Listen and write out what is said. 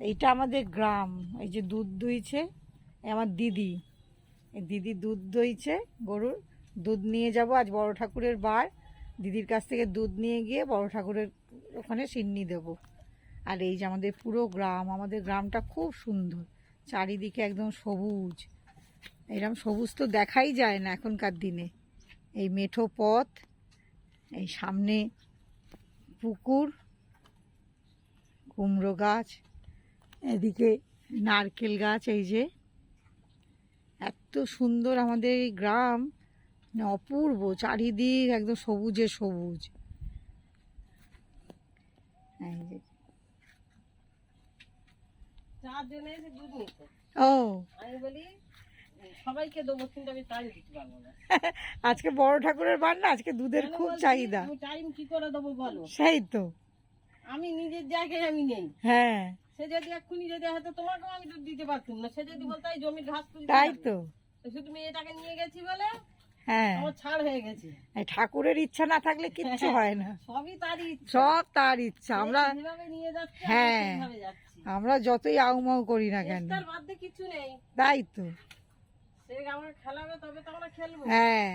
এইটা আমাদের গ্রাম। এই যে দুধ দুইছে আমার দিদি, এই দিদি দুধ দইছে গরুর। দুধ নিয়ে যাব, আজ বড় ঠাকুরের বার। দিদির কাছ থেকে দুধ নিয়ে গিয়ে বড় ঠাকুরের ওখানে সিন্নি দেব। আর এই যে আমাদের পুরো গ্রাম, আমাদের গ্রামটা খুব সুন্দর, চারিদিকে একদম সবুজ। এরকম সবুজ তো দেখাই যায় না এখনকার দিনে। এই মেঠো পথ, এই সামনে পুকুর, কুমড়ো গাছ, এদিকে নারকেল গাছ। এই যে এত সুন্দর আমাদের এই গ্রাম, মানে অপূর্ব, চারিদিক একদম সবুজে সবুজ। এই যে ও সবাইকে দেবো, কিন্তু আমি টাইম দিতে পারবো না। আজকে বড় ঠাকুরের বার না, আজকে দুধের খুব চাহিদা। টাইম কি করে দেবো বলো? সেই তো, আমি নিজের জায়গায় আমি নেই। হ্যাঁ সে যদি এক্ষুনি যদি হয়তো তোমাকেও আমি দুধ দিতে পারতাম না। সে যদি বলতো এই জমির ঘাস তুলতে তাই যাবে, তো, শুধু মেয়েটাকে নিয়ে গেছি বলে হ্যাঁ আমার ছাড় হয়ে গেছে। এই ঠাকুরের ইচ্ছা না থাকলে কিচ্ছু হয় না, সবই তারই ইচ্ছা। সব তার ইচ্ছা। আমরা যেভাবে নিয়ে যাচ্ছি হ্যাঁ, আমি সেইভাবে যাচ্ছি। আমরা যতই আউমাউ করি না কেন, চেষ্টার বাদে কিছু নেই। তাই তো, সে আমাকে খেলাবে তবে তো আমরা খেলবো। হ্যাঁ।